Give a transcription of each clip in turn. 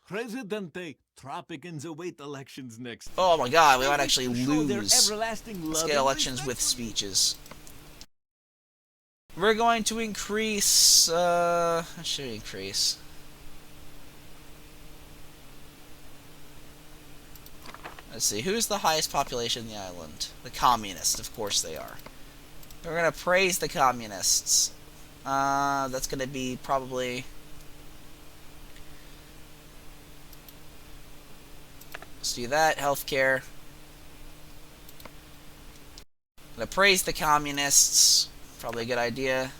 Presidente, Tropicans await elections next. Oh my god, we might actually Show their lose. everlasting Let's love get and elections with respect. speeches. We're going to increase, what should we increase? Let's see, who's the highest population in the island? The communists, of course they are. We're gonna praise the communists. That's gonna be probably... Let's do that, healthcare. Gonna praise the communists. Probably a good idea.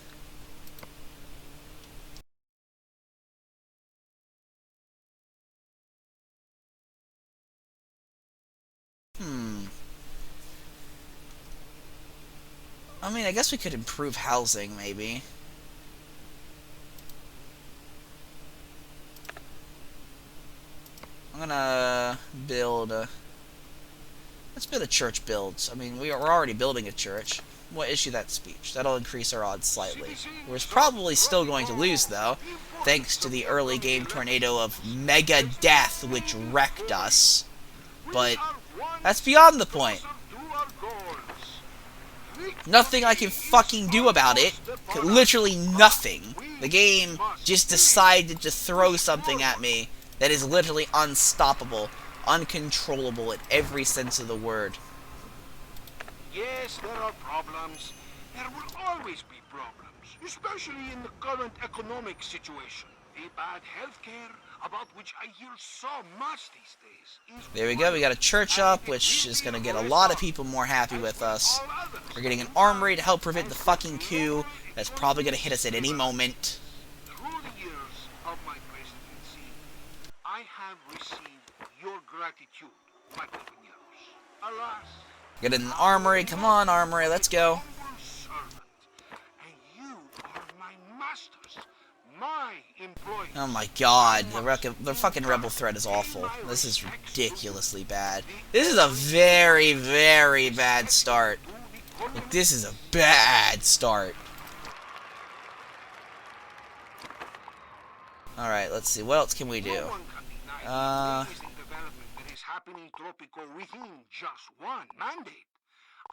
I mean, I guess we could improve housing, maybe. I'm gonna build a... Let's build a church build. I mean, we're already building a church. We'll issue that speech. That'll increase our odds slightly. We're probably still going to lose, though, thanks to the early game tornado of Mega Death, which wrecked us. But that's beyond the point. Nothing I can fucking do about it. Literally nothing. The game just decided to throw something at me that is literally unstoppable, uncontrollable in every sense of the word. Yes, there are problems. There will always be problems, especially in the current economic situation. The bad healthcare, about which I hear so much these days, is... There we go, we got a church up, which is going to get a lot of people more happy with us. We're getting an armory to help prevent the fucking coup that's probably going to hit us at any moment. Through the years of my presidency, I have received your gratitude, my compañeros. Alas... Get an armory, come on armory, let's go. Servant, and you are my masters, my employees. Oh my god, the fucking rebel threat is awful. This is ridiculously bad. This is a very, very bad start. Like, this is a bad start. Alright, let's see, what else can we do? No one can deny the amazing development that is happening in Tropico within just one mandate.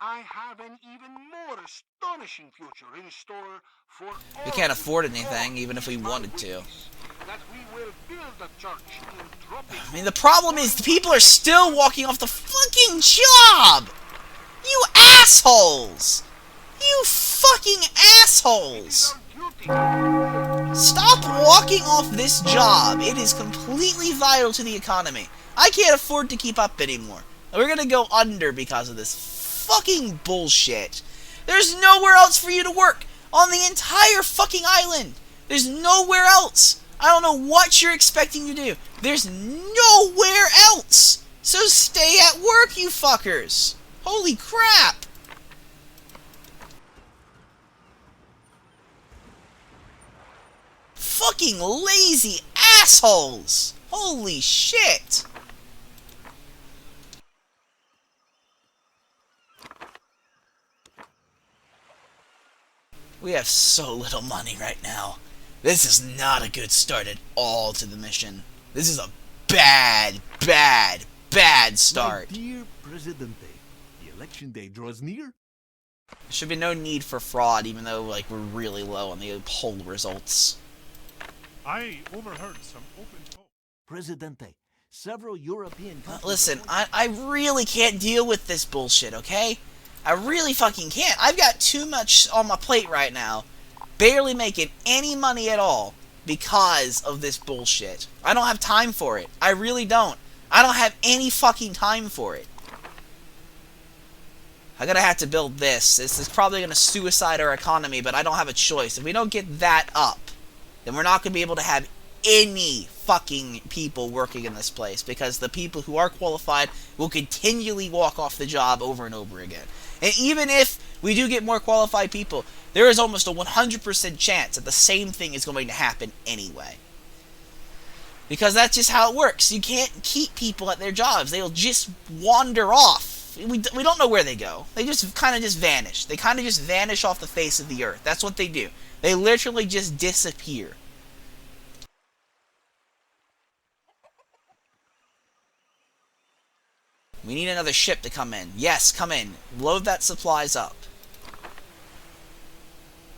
I have an even more astonishing future in store for all... We can't afford anything, even if we wanted to. That we will build a church in Tropico. I mean, the problem is the people are still walking off the fucking job! You assholes! You fucking assholes! Stop walking off this job. It is completely vital to the economy. I can't afford to keep up anymore. We're gonna go under because of this fucking bullshit. There's nowhere else for you to work on the entire fucking island. There's nowhere else. I don't know what you're expecting to do. There's nowhere else. So stay at work, you fuckers. Holy crap. Fucking lazy assholes! Holy shit! We have so little money right now. This is not a good start at all to the mission. This is a bad, bad, bad start. My dear Presidente, the election day draws near. There should be no need for fraud, even though like we're really low on the poll results. I overheard some open talk. Presidente, several European countries... Listen, I really can't deal with this bullshit, okay? I really fucking can't. I've got too much on my plate right now. Barely making any money at all because of this bullshit. I don't have time for it. I really don't. I don't have any fucking time for it. I'm gonna have to build this. This is probably gonna suicide our economy, but I don't have a choice. If we don't get that up, then we're not going to be able to have any fucking people working in this place, because the people who are qualified will continually walk off the job over and over again. And even if we do get more qualified people, there is almost a 100% chance that the same thing is going to happen anyway. Because that's just how it works. You can't keep people at their jobs. They'll just wander off. We don't know where they go. They just kind of just vanish. They kind of just vanish off the face of the earth. That's what they do. They literally just disappear. We need another ship to come in. Yes, come in. Load that supplies up.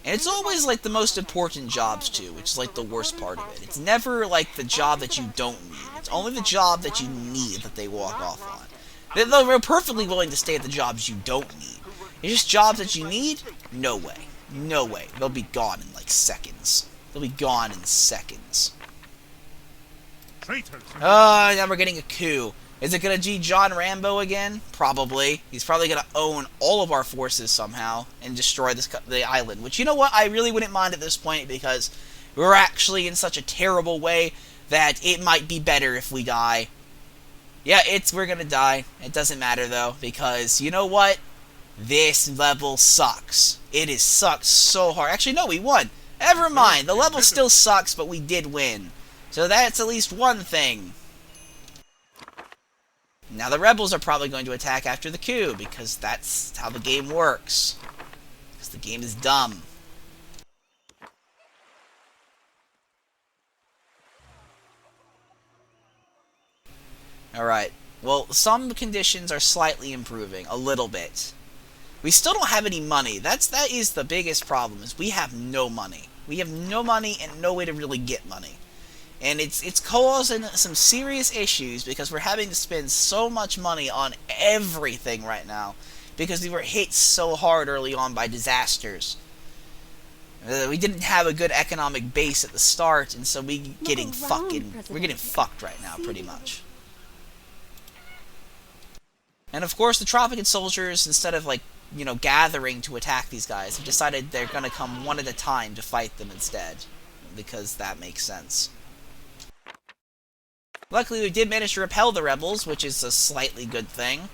And it's always, like, the most important jobs, too, which is, like, the worst part of it. It's never, like, the job that you don't need. It's only the job that you need that they walk off on. They're perfectly willing to stay at the jobs you don't need. It's just jobs that you need? No way. No way. They'll be gone in, like, seconds. They'll be gone in seconds. Traitors. Now we're getting a coup. Is it gonna be John Rambo again? Probably. He's probably gonna own all of our forces somehow and destroy the island. Which, you know what, I really wouldn't mind at this point, because we're actually in such a terrible way that it might be better if we die. Yeah, we're gonna die. It doesn't matter though, because you know what? This level sucks. It has sucked so hard. Actually, no, we won. Never mind. The level still sucks, but we did win. So that's at least one thing. Now the rebels are probably going to attack after the coup, because that's how the game works. Because the game is dumb. Alright. Well, some conditions are slightly improving. A little bit. We still don't have any money. That is the biggest problem, is we have no money. We have no money and no way to really get money. And it's causing some serious issues, because we're having to spend so much money on everything right now, because we were hit so hard early on by disasters. We didn't have a good economic base at the start, and so we're getting fucked right now, pretty much. And of course, the Tropican soldiers, instead of, like, you know, gathering to attack these guys, have decided they're gonna come one at a time to fight them instead, because that makes sense. Luckily, we did manage to repel the rebels, which is a slightly good thing.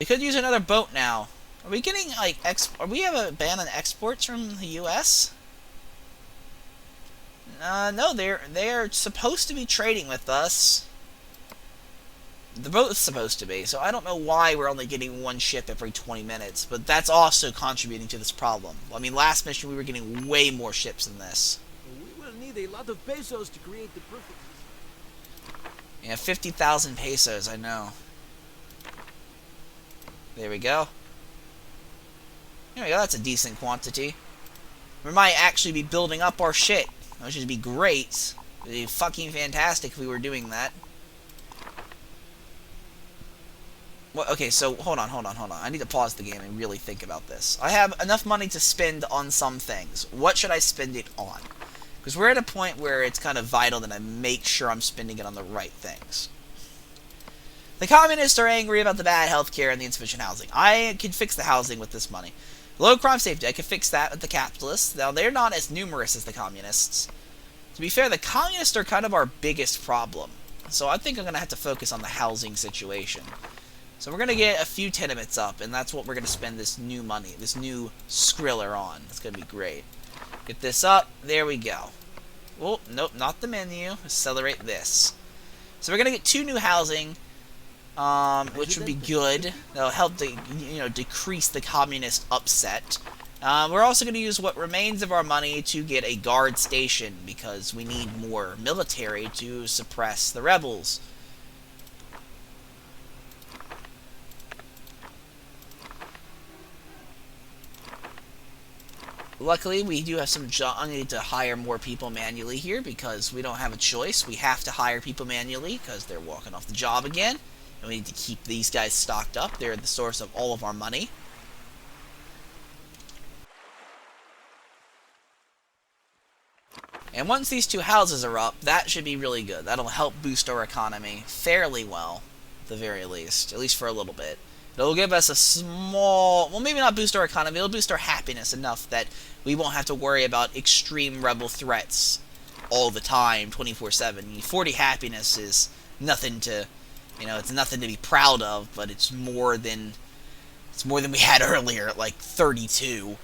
We could use another boat now. Are we getting, like, we have a ban on exports from the U.S.? No, they're supposed to be trading with us. They're both supposed to be, so I don't know why we're only getting one ship every 20 minutes, but that's also contributing to this problem. I mean, last mission we were getting way more ships than this. We will need a lot of pesos to create the perfect... Yeah, 50,000 pesos, I know. There we go. There we go, that's a decent quantity. We might actually be building up our shit, which would be great. It would be fucking fantastic if we were doing that. Well, okay, so hold on. I need to pause the game and really think about this. I have enough money to spend on some things. What should I spend it on? Because we're at a point where it's kind of vital that I make sure I'm spending it on the right things. The communists are angry about the bad healthcare and the insufficient housing. I can fix the housing with this money. Low crime safety, I can fix that with the capitalists. Now, they're not as numerous as the communists. To be fair, the communists are kind of our biggest problem. So I think I'm going to have to focus on the housing situation. So we're going to get a few tenements up, and that's what we're going to spend this new money, this new Skriller on. It's going to be great. Get this up. There we go. Oh, nope, not the menu. Accelerate this. So we're going to get 2 new housing, which would be good. That'll help to, decrease the communist upset. We're also going to use what remains of our money to get a guard station, because we need more military to suppress the rebels. Luckily, we do have some I need to hire more people manually here, because we don't have a choice. We have to hire people manually, because they're walking off the job again. And we need to keep these guys stocked up. They're the source of all of our money. And once these 2 houses are up, that should be really good. That'll help boost our economy fairly well, at the very least. At least for a little bit. It'll give us a small... Well, maybe not boost our economy. It'll boost our happiness enough that we won't have to worry about extreme rebel threats all the time, 24/7. 40 happiness is nothing to... it's nothing to be proud of, but it's more than we had earlier at, like, 32.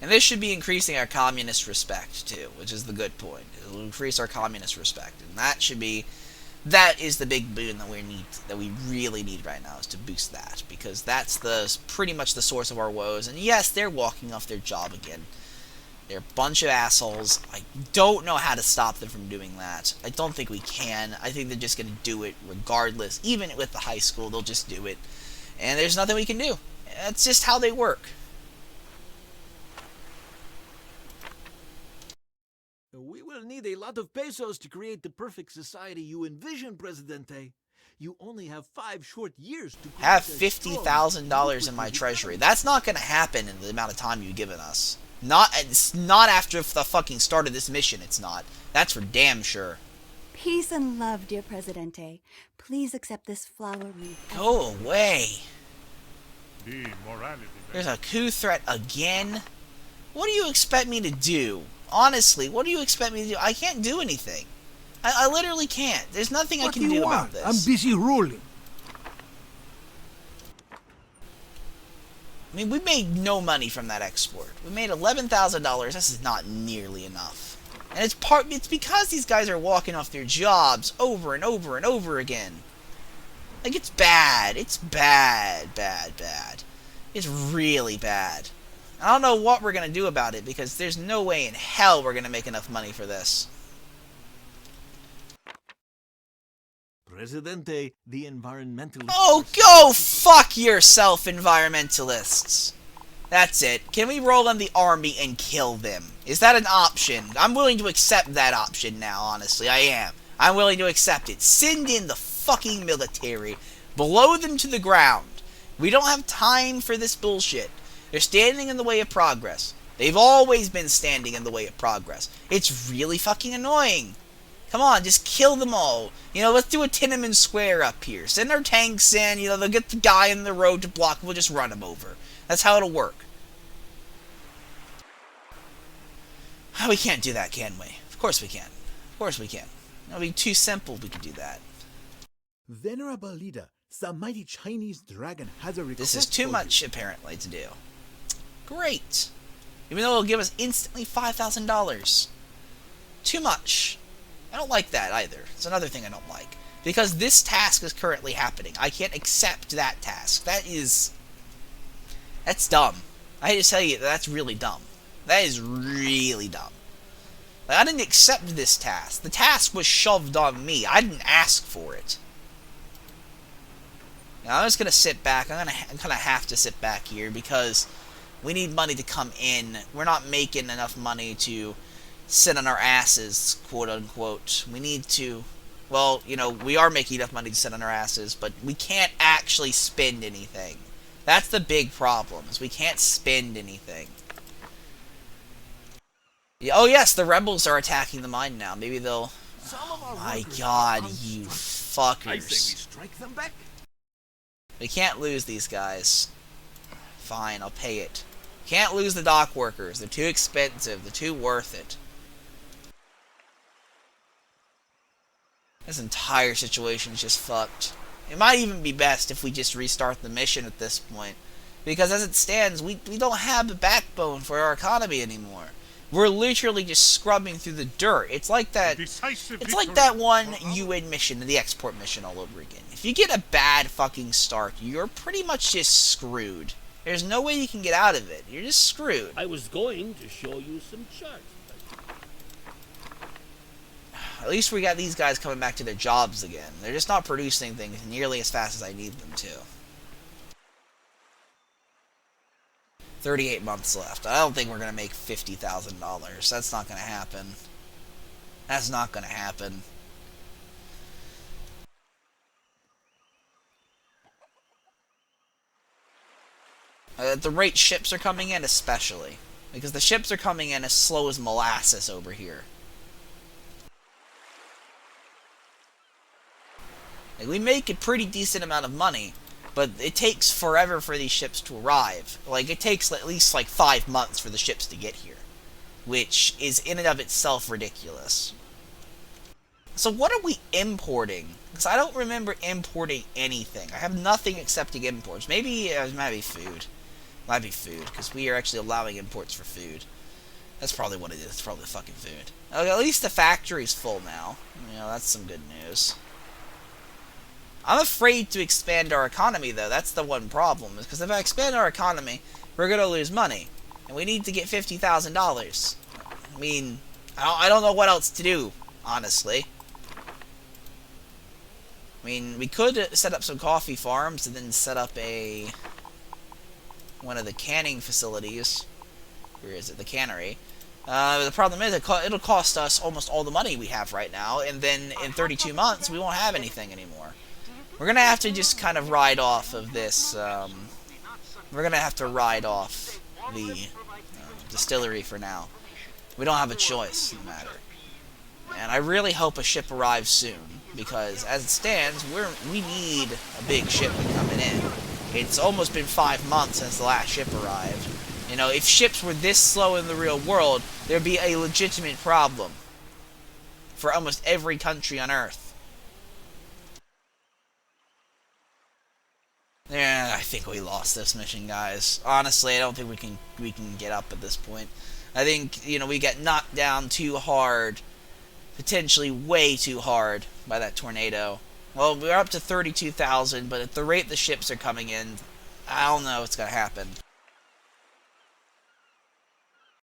And this should be increasing our communist respect, too, which is the good point. It'll increase our communist respect, and that is the big boon that we really need right now, is to boost that, because that's pretty much the source of our woes. And yes, they're walking off their job again. They're a bunch of assholes. I don't know how to stop them from doing that. I don't think we can. I think they're just going to do it regardless. Even with the high school, they'll just do it. And there's nothing we can do. That's just how they work. We will need a lot of pesos to create the perfect society you envision, Presidente. You only have 5 short years to Have create a $50,000 in my treasury. That's not going to happen in the amount of time you've given us. It's not after the fucking start of this mission, it's not. That's for damn sure. Peace and love, dear Presidente. Please accept this flower wreath. Go away. The morality. There's a coup threat again? What do you expect me to do? Honestly, what do you expect me to do? I can't do anything. I literally can't. There's nothing I can do about this. I'm busy ruling. I mean, we made no money from that export. We made $11,000. This is not nearly enough. And it's because these guys are walking off their jobs over and over and over again. Like, it's bad. It's bad, bad, bad. It's really bad. I don't know what we're going to do about it, because there's no way in hell we're going to make enough money for this. Presidente, the environmentalist. Oh, go fuck yourself, environmentalists. That's it. Can we roll in the army and kill them? Is that an option? I'm willing to accept that option now, honestly. I am. I'm willing to accept it. Send in the fucking military. Blow them to the ground. We don't have time for this bullshit. They're standing in the way of progress. They've always been standing in the way of progress. It's really fucking annoying. Come on, just kill them all. You know, let's do a Tiananmen Square up here. Send our tanks in, you know, they'll get the guy in the road to block, we'll just run him over. That's how it'll work. We can't do that, can we? Of course we can. Of course we can. It'll be too simple if we could do that. Venerable leader, the mighty Chinese dragon has a request. This is too much, apparently, to do. Great. Even though it'll give us instantly $5,000. Too much. I don't like that either. It's another thing I don't like. Because this task is currently happening. I can't accept that task. That's dumb. I hate to tell you, that's really dumb. That is really dumb. Like, I didn't accept this task. The task was shoved on me. I didn't ask for it. Now, I'm just going to sit back. I'm gonna have to sit back here because we need money to come in. We're not making enough money to sit on our asses, quote unquote. We need to, well, you know, we are making enough money to sit on our asses, but we can't actually spend anything. That's the big problem, is we can't spend anything. Yeah, oh yes, the rebels are attacking the mine now. Maybe they'll... Oh my god, you fuckers. I say we strike them back. We can't lose these guys. Fine, I'll pay it. Can't lose the dock workers. They're too expensive. They're too worth it. This entire situation is just fucked. It might even be best if we just restart the mission at this point. Because as it stands, we don't have a backbone for our economy anymore. We're literally just scrubbing through the dirt. It's like that. It's like that one UN mission, the export mission all over again. If you get a bad fucking start, you're pretty much just screwed. There's no way you can get out of it. You're just screwed. I was going to show you some charts. At least we got these guys coming back to their jobs again. They're just not producing things nearly as fast as I need them to. 38 months left. I don't think we're going to make $50,000. That's not going to happen. That's not going to happen. At the rate ships are coming in, especially. Because the ships are coming in as slow as molasses over here. Like, we make a pretty decent amount of money, but it takes forever for these ships to arrive. Like, it takes at least, like, 5 months for the ships to get here. Which is, in and of itself, ridiculous. So what are we importing? Because I don't remember importing anything. I have nothing excepting imports. Maybe it might be food. Might be food, because we are actually allowing imports for food. That's probably what it is. It's probably fucking food. Okay, at least the factory's full now. You know, that's some good news. I'm afraid to expand our economy, though. That's the one problem. Because if I expand our economy, we're going to lose money. And we need to get $50,000. I mean, I don't know what else to do, honestly. I mean, we could set up some coffee farms and then set up one of the canning facilities. Where is it? The cannery. The problem is it'll cost us almost all the money we have right now, and then in 32 months we won't have anything anymore. We're gonna have to just kind of ride off of this. We're gonna have to ride off the distillery for now. We don't have a choice in the matter. And I really hope a ship arrives soon, because as it stands, we need a big shipment coming in. It's almost been 5 months since the last ship arrived. You know, if ships were this slow in the real world, there'd be a legitimate problem for almost every country on Earth. Yeah, I think we lost this mission, guys. Honestly, I don't think we can get up at this point. I think, you know, we got knocked down too hard, potentially way too hard by that tornado. Well, we're up to 32,000, but at the rate the ships are coming in, I don't know what's gonna happen.